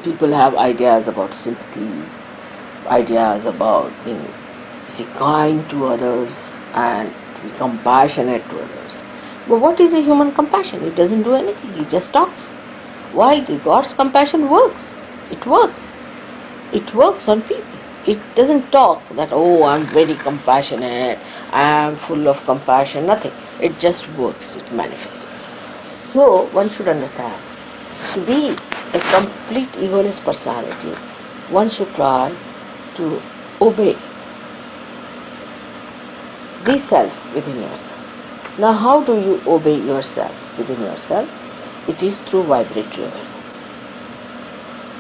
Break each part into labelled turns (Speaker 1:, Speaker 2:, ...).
Speaker 1: People have ideas about sympathies, ideas about being kind to others and be compassionate to others. But what is a human compassion? It doesn't do anything, it just talks. Why? The God's compassion works. It works. It works on people. It doesn't talk that, oh, I'm very compassionate, I'm full of compassion, nothing. It just works, it manifests itself. So one should understand, to be a complete egoless personality, one should try to obey the self within yourself. Now how do you obey yourself within yourself? It is through vibratory awareness.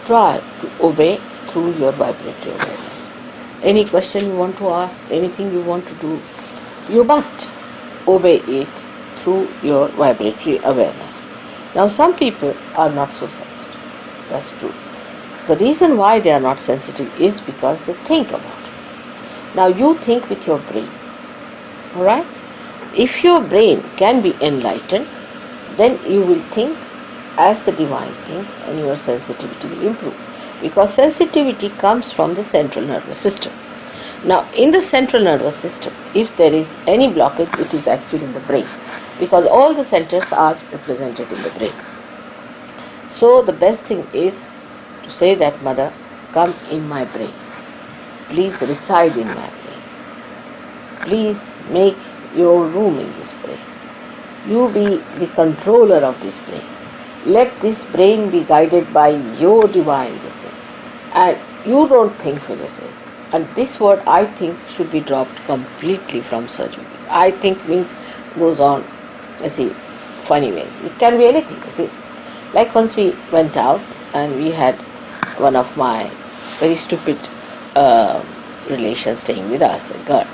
Speaker 1: Try to obey through your vibratory awareness. Any question you want to ask, anything you want to do, you must obey it through your vibratory awareness. Now some people are not so sensitive. That's true. The reason why they are not sensitive is because they think about it. Now you think with your brain. Alright? If your brain can be enlightened, then you will think as the divine thinks and your sensitivity will improve. Because sensitivity comes from the central nervous system. Now in the central nervous system, if there is any blockage, it is actually in the brain. Because all the centers are represented in the brain. So the best thing is to say that, Mother, come in my brain. Please reside in my brain. Please make your room in this brain. You be the controller of this brain. Let this brain be guided by your divine wisdom. And you don't think for yourself. And this word I think should be dropped completely from surgery. I think means goes on, funny ways. It can be anything, Like once we went out and we had one of my very stupid relations staying with us, a girl.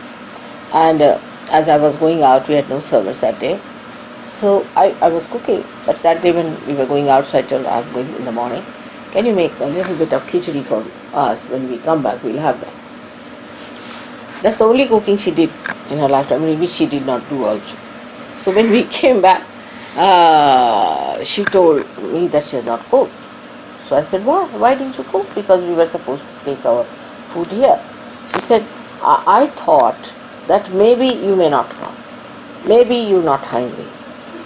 Speaker 1: And as I was going out, we had no servers that day. So I was cooking, but that day when we were going out, so I told her, I'm going in the morning. Can you make a little bit of khichdi for us? When we come back, we'll have that. That's the only cooking she did in her lifetime, which she did not do also. So when we came back, she told me that she had not cooked. So I said, why? Why didn't you cook? Because we were supposed to take our food here. She said, I thought that maybe you may not come. Maybe you're not hungry.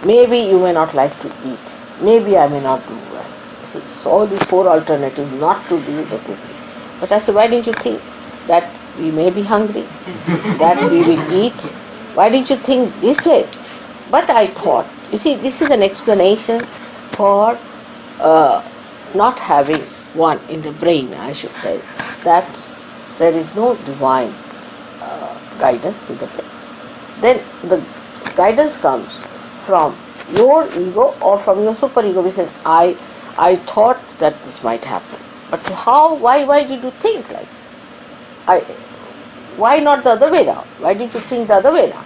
Speaker 1: Maybe you may not like to eat. Maybe I may not do well. See, so all these four alternatives not to do the cooking. But I said, why didn't you think that we may be hungry? That we will eat? Why didn't you think this way? But I thought, you see, this is an explanation for not having one in the brain, I should say, that there is no divine guidance in the brain. Then the guidance comes from your ego or from your superego, which says, I thought that this might happen. But how, why did you think like why not the other way around? Why did you think the other way around?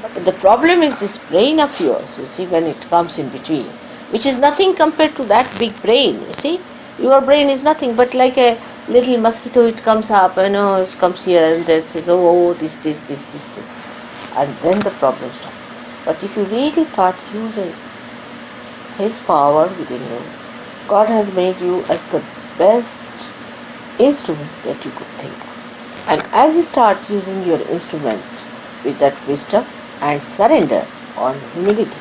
Speaker 1: But the problem is this brain of yours, you see, when it comes in between, which is nothing compared to that big brain, you see. Your brain is nothing but like a little mosquito, it comes up, it comes here and there, says, oh, this. And then the problem starts. But if you really start using His power within you, God has made you as the best instrument that you could think of. And as you start using your instrument with that wisdom and surrender on humility,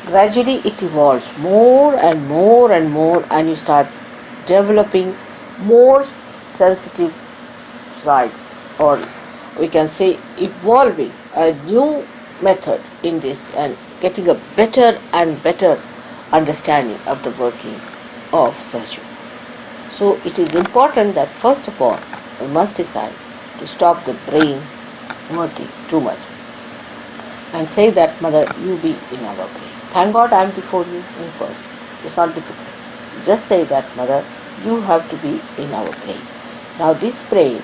Speaker 1: gradually it evolves more and more and more, and you start developing more sensitive sides, or we can say evolving a new method in this and getting a better and better understanding of the working of Saju. So it is important that first of all we must decide to stop the brain working too much and say that, Mother, you be in our brain. Thank God I am before you in first. It's not difficult. Just say that, Mother, you have to be in our brain. Now this brain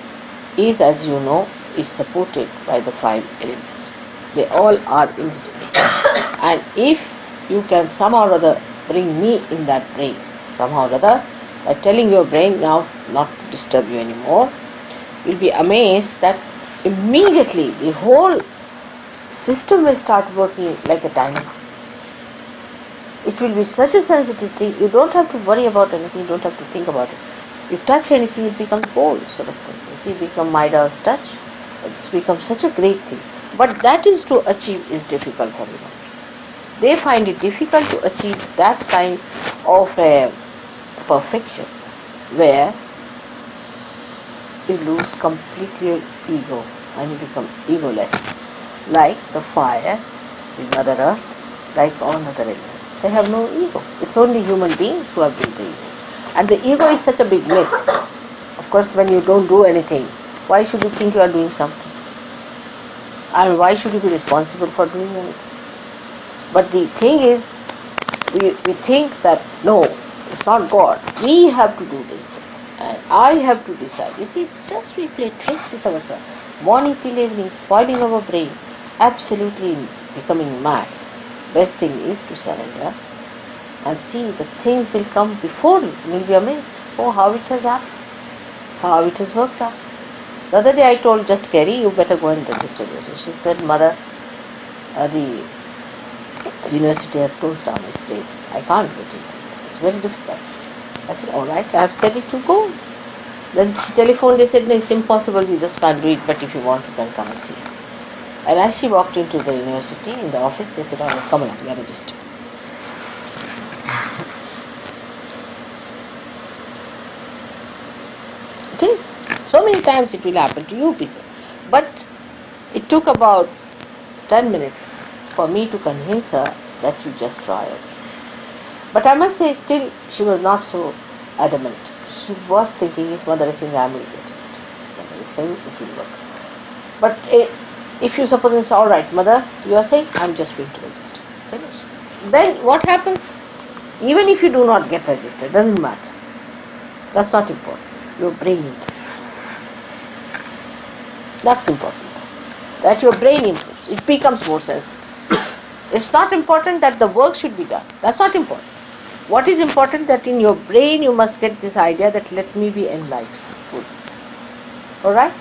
Speaker 1: is, as you know, is supported by the 5 elements. They all are in this brain. And if you can somehow or other bring me in that brain, somehow or other, by telling your brain now not to disturb you anymore, you'll be amazed that immediately the whole system will start working like a dynamo. It will be such a sensitive thing, you don't have to worry about anything, you don't have to think about it. You touch anything, it becomes gold sort of thing. You see, become Midas touch, it's become such a great thing. But that is to achieve is difficult for them. They find it difficult to achieve that kind of a perfection where you lose completely your ego and you become egoless. Like the fire, the Mother Earth, like all other elements. They have no ego. It's only human beings who have built the ego. And the ego is such a big myth. Of course, when you don't do anything, why should you think you are doing something? And why should you be responsible for doing anything? But the thing is, we think that, no, it's not God. We have to do this thing. And I have to decide. You see, it's just we play tricks with ourselves. Morning till evening, spoiling our brain, absolutely becoming mad. Best thing is to surrender and see that things will come before you. You will be amazed. Oh, how it has happened. How it has worked out. The other day I told just Kerry, you better go and register yourself. She said, Mother, the university has closed down its dates. I can't get it. It's very difficult. I said, all right, I have said it to go. Then she telephoned, they said, no, it's impossible, you just can't do it, but if you want, you can come and see. And as she walked into the university, in the office, they said, all right, come along, you are registered. It is. So many times it will happen to you people. But it took about 10 minutes for me to convince her that you just try it. But I must say, still, she was not so adamant. She was thinking, if Mother is saying, I will get it. Mother is saying, it will work. But if you suppose it's all right, Mother, you are saying, I am just going to register. Finish. Then what happens? Even if you do not get registered, doesn't matter. That's not important. Your brain improves. That's important. That your brain improves. It becomes more sensitive. It's not important that the work should be done. That's not important. What is important that in your brain you must get this idea that let me be enlightened. Alright?